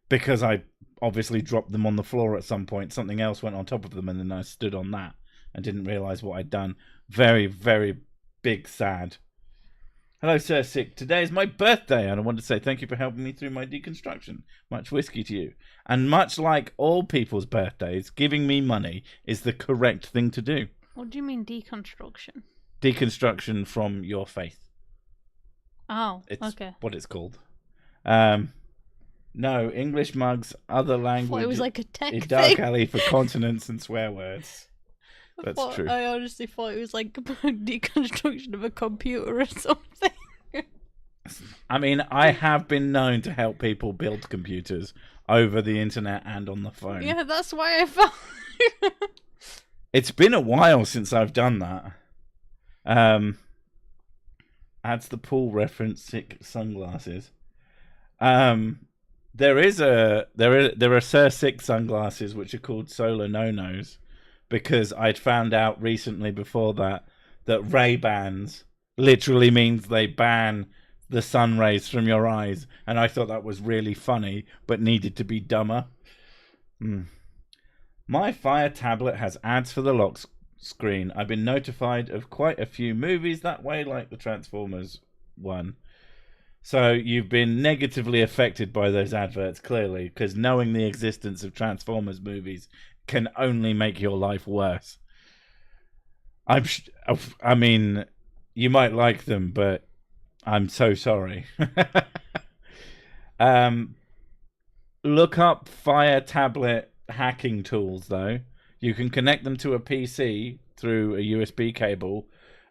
Because I obviously dropped them on the floor at some point. Something else went on top of them and then I stood on that and didn't realise what I'd done. Very, very big sad. Hello, Sir Sick. Today is my birthday, and I want to say thank you for helping me through my deconstruction. Much whiskey to you. And much like all people's birthdays, giving me money is the correct thing to do. What do you mean deconstruction? Deconstruction from your faith. Oh, it's okay. What it's called. No, English mugs, other language. It was like a tech a dark thing. alley for consonants and swear words. That's true. I honestly thought it was like deconstruction of a computer or something. I mean, I have been known to help people build computers over the internet and on the phone. Yeah, that's why I found. It's been a while since I've done that. Adds the pool reference. Sick sunglasses. There are Sir Sick sunglasses which are called Solar No-Nos. Because I'd found out recently before that Ray-Bans literally means they ban the sun rays from your eyes. And I thought that was really funny, but needed to be dumber. My Fire tablet has ads for the lock screen. I've been notified of quite a few movies that way, like the Transformers one. So you've been negatively affected by those adverts, clearly, because knowing the existence of Transformers movies can only make your life worse. I mean, you might like them, but I'm so sorry. Look up Fire tablet hacking tools, though. You can connect them to a PC through a USB cable,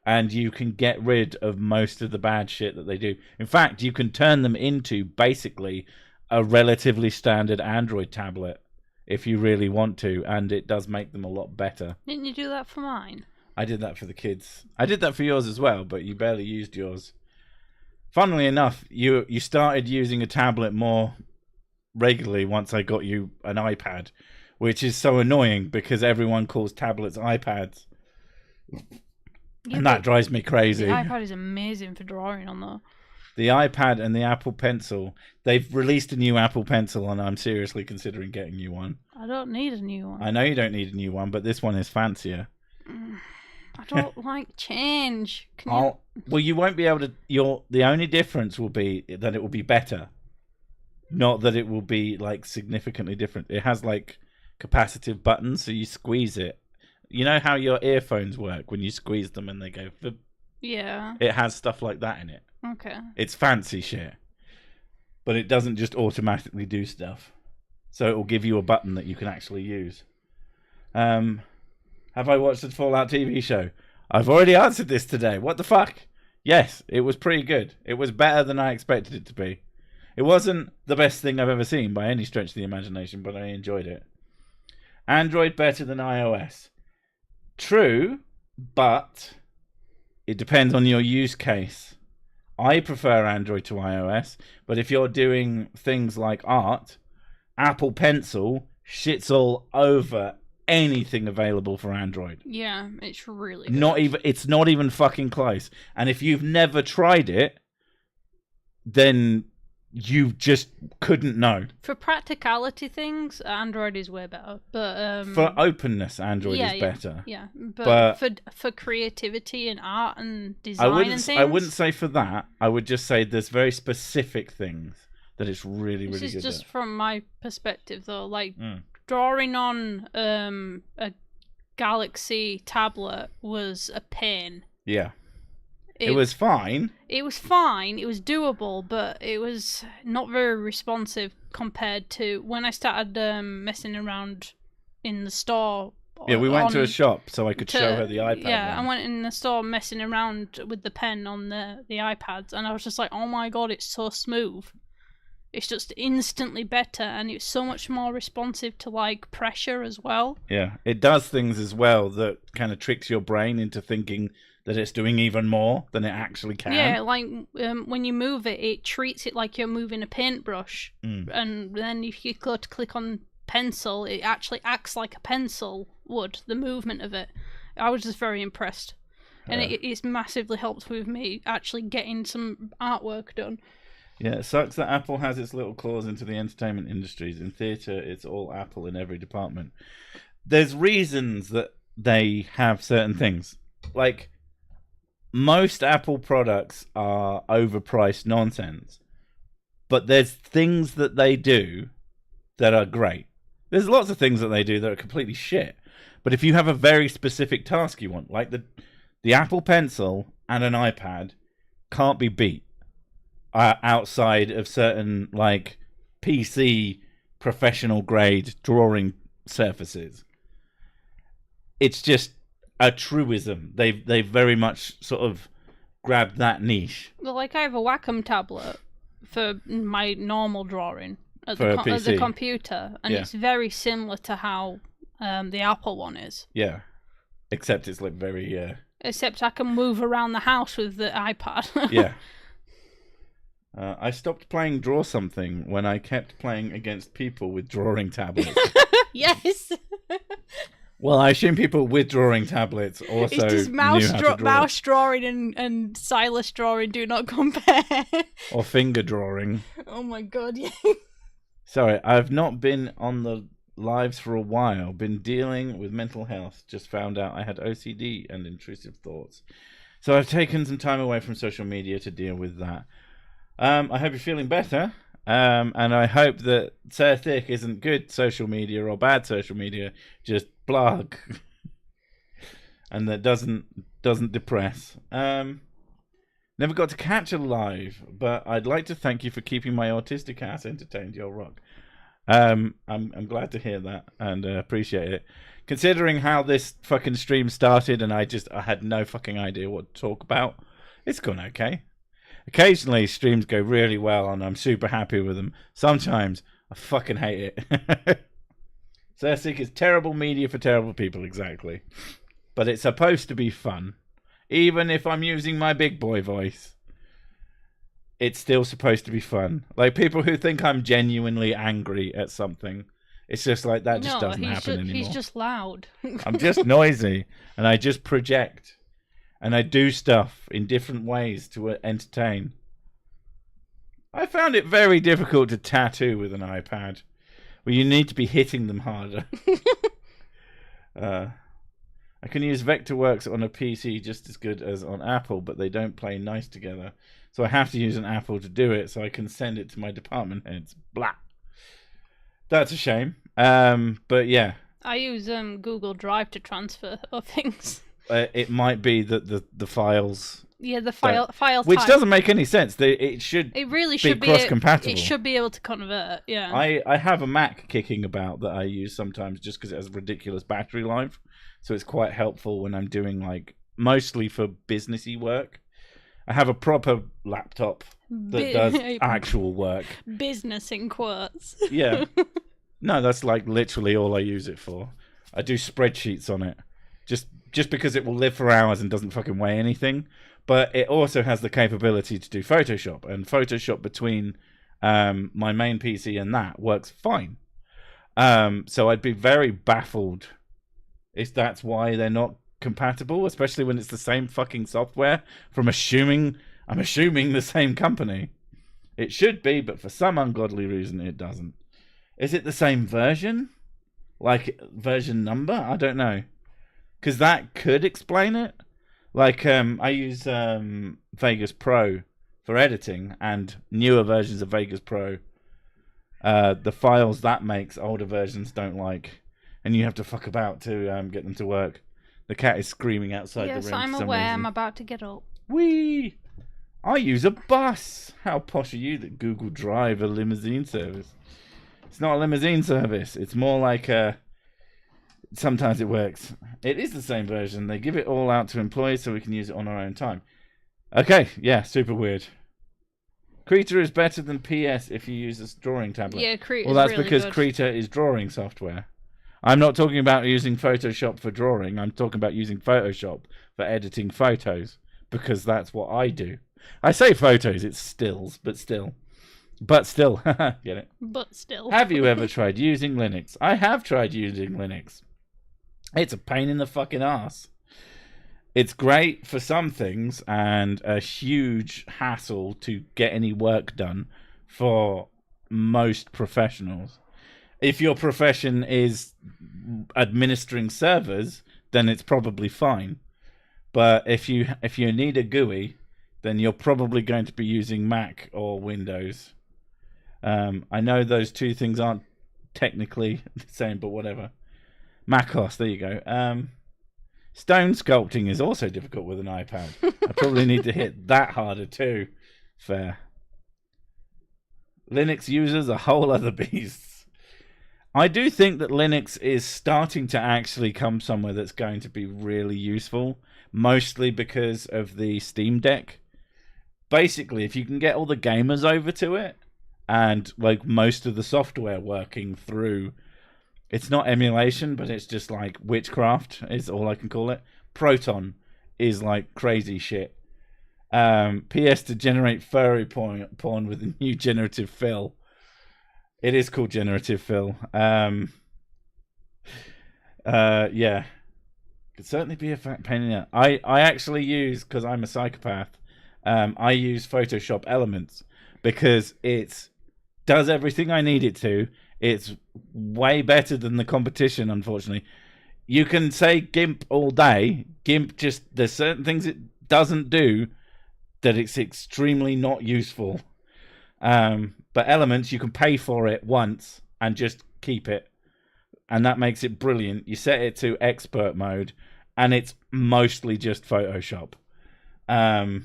and you can get rid of most of the bad shit that they do. In fact, you can turn them into basically a relatively standard Android tablet if you really want to, and it does make them a lot better. Didn't you do that for mine? I did that for the kids. I did that for yours as well, but you barely used yours. Funnily enough, you started using a tablet more regularly once I got you an iPad, which is so annoying because everyone calls tablets iPads. Yeah, and that drives me crazy. The iPad is amazing for drawing on, though. The iPad and the Apple Pencil. They've released a new Apple Pencil, and I'm seriously considering getting you one. I don't need a new one. I know you don't need a new one, but this one is fancier. I don't like change. Well, you won't be able to. The only difference will be that it will be better, not that it will be like significantly different. It has like capacitive buttons, so you squeeze it. You know how your earphones work when you squeeze them and they go. Yeah. It has stuff like that in it. Okay. It's fancy shit. but it doesn't just automatically do stuff. So it will give you a button that you can actually use. Have I watched the Fallout TV show? I've already answered this today. What the fuck? Yes, it was pretty good. It was better than I expected it to be. It wasn't the best thing I've ever seen by any stretch of the imagination, but I enjoyed it. Android better than iOS. True, but it depends on your use case. I prefer Android to iOS, but if you're doing things like art, Apple Pencil shits all over anything available for Android. Yeah, it's really good. It's not even fucking close. And if you've never tried it, then you just couldn't know. For practicality things, Android is way better. But for openness, Android is better. Yeah, but for creativity and art and design and things, I wouldn't say for that. I would just say there's very specific things that it's really, really good. This is just from my perspective, though. Like drawing on a Galaxy tablet was a pain. Yeah. It was fine. It was fine. It was doable, but it was not very responsive compared to when I started messing around in the store. Yeah, we went to a shop so I could show her the iPad. Yeah, I went in the store messing around with the pen on the iPads, and I was just like, oh my god, it's so smooth. It's just instantly better, and it's so much more responsive to like pressure as well. Yeah, it does things as well that kind of tricks your brain into thinking that it's doing even more than it actually can. Yeah, like when you move it, it treats it like you're moving a paintbrush. And then if you go to click on pencil, it actually acts like a pencil would, the movement of it. I was just very impressed. And it's massively helped with me actually getting some artwork done. Yeah, it sucks that Apple has its little claws into the entertainment industries. In theatre, it's all Apple in every department. There's reasons that they have certain things. Like, most Apple products are overpriced nonsense, but there's things that they do that are great. There's lots of things that they do that are completely shit. But if you have a very specific task you want, like the Apple Pencil and an iPad can't be beat outside of certain like PC professional grade drawing surfaces. It's just a truism. They've very much sort of grabbed that niche. Well, like I have a Wacom tablet for my normal drawing at For the a PC. computer, and it's very similar to how the Apple one is. Yeah, except it's like very. Except I can move around the house with the iPad. Yeah. I stopped playing Draw Something when I kept playing against people with drawing tablets. Yes. Well, I assume people with drawing tablets also It's just mouse drawing and stylus drawing do not compare. Or finger drawing. Oh my god, yeah. Sorry, I've not been on the lives for a while. Been dealing with mental health. Just found out I had OCD and intrusive thoughts. So I've taken some time away from social media to deal with that. I hope you're feeling better. And I hope that Sir Thick isn't good social media or bad social media, just blog. And that doesn't depress. Never got to catch a live, but I'd like to thank you for keeping my autistic ass entertained, yo rock. I'm glad to hear that and appreciate it. Considering how this fucking stream started and I had no fucking idea what to talk about, it's gone okay. Occasionally streams go really well and I'm super happy with them. Sometimes I fucking hate it. Cersei is terrible media for terrible people, exactly. But it's supposed to be fun. Even if I'm using my big boy voice, it's still supposed to be fun. Like people who think I'm genuinely angry at something, it's just like that just doesn't happen anymore. He's just loud. I'm just noisy and I just project. And I do stuff in different ways to entertain. I found it very difficult to tattoo with an iPad. Well, you need to be hitting them harder. I can use Vectorworks on a PC just as good as on Apple, but they don't play nice together. So I have to use an Apple to do it, so I can send it to my department heads. Blah. That's a shame. But yeah. I use Google Drive to transfer things. It might be that the files Yeah, the file which type. doesn't make any sense. It really should be cross-compatible. It should be able to convert. Yeah. I have a Mac kicking about that I use sometimes just because it has ridiculous battery life, so it's quite helpful when I'm doing like mostly for businessy work. I have a proper laptop that does actual work. Business in quotes. Yeah. No, that's like literally all I use it for. I do spreadsheets on it. Just because it will live for hours and doesn't fucking weigh anything. But it also has the capability to do Photoshop. And Photoshop between my main PC and that works fine. So I'd be very baffled if that's why they're not compatible, especially when it's the same fucking software I'm assuming the same company. It should be, but for some ungodly reason it doesn't. Is it the same version? Like version number? I don't know. Because that could explain it. Like I use Vegas Pro for editing, and newer versions of Vegas Pro, the files that makes older versions don't like, and you have to fuck about to get them to work. The cat is screaming outside the room. Yes, I'm aware. I'm about to get up. Whee! I use a bus. How posh are you that Google Drive a limousine service? It's not a limousine service. It's more like a... Sometimes it works. It is the same version. They give it all out to employees so we can use it on our own time. Okay, yeah, super weird. Krita is better than PS if you use a drawing tablet. Yeah, Krita. Well, that's really because good. Krita is drawing software. I'm not talking about using Photoshop for drawing. I'm talking about using Photoshop for editing photos, because that's what I do. I say photos, it's stills, but still. But still, get it? But still. Have you ever tried using Linux? I have tried using Linux. It's a pain in the fucking ass. It's great for some things and a huge hassle to get any work done for most professionals. If your profession is administering servers, then it's probably fine. But if you need a GUI, then you're probably going to be using Mac or Windows. I know those two things aren't technically the same, but whatever. MacOS, there you go. Stone sculpting is also difficult with an iPad. I probably need to hit that harder too. Fair. Linux users are whole other beasts. I do think that Linux is starting to actually come somewhere that's going to be really useful, mostly because of the Steam Deck. Basically, if you can get all the gamers over to it, and like most of the software working through, it's not emulation, but it's just like witchcraft is all I can call it. Proton is like crazy shit. PS to generate furry porn with a new generative fill. It is called generative fill. Yeah. Could certainly be a pain in the ass. I actually use, because I'm a psychopath, I use Photoshop Elements because it does everything I need it to. It's way better than the competition, unfortunately. You can say GIMP all day. GIMP just, there's certain things it doesn't do that it's extremely not useful. But Elements, you can pay for it once and just keep it. And that makes it brilliant. You set it to expert mode, and it's mostly just Photoshop. And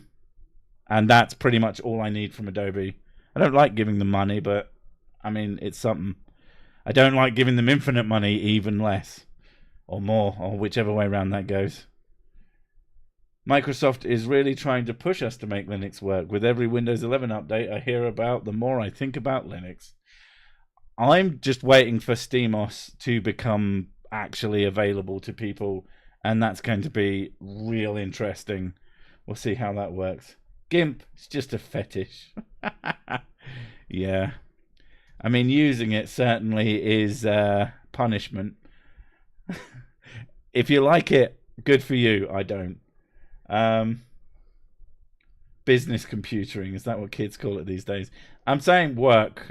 that's pretty much all I need from Adobe. I don't like giving them money, but I mean, it's something. I don't like giving them infinite money, even less. Or more, or whichever way around that goes. Microsoft is really trying to push us to make Linux work. With every Windows 11 update I hear about, the more I think about Linux. I'm just waiting for SteamOS to become actually available to people, and that's going to be real interesting. We'll see how that works. GIMP is just a fetish. Yeah. I mean, using it certainly is punishment. If you like it, good for you. I don't. Business computering, is that what kids call it these days? I'm saying work.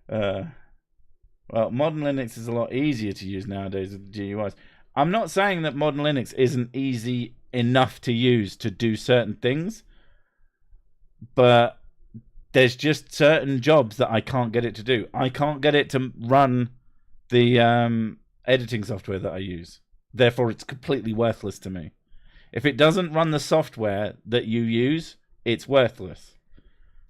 Well, modern Linux is a lot easier to use nowadays with GUIs. I'm not saying that modern Linux isn't easy enough to use to do certain things, but there's just certain jobs that I can't get it to do. I can't get it to run the editing software that I use. Therefore, it's completely worthless to me. If it doesn't run the software that you use, it's worthless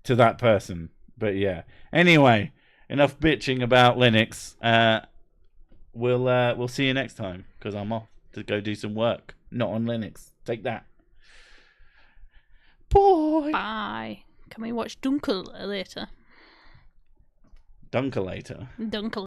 to that person. But yeah. Anyway, enough bitching about Linux. We'll see you next time, because I'm off to go do some work. Not on Linux. Take that. Bye. Bye. Can we watch Dunkel later? Dunkelator. Dunkel.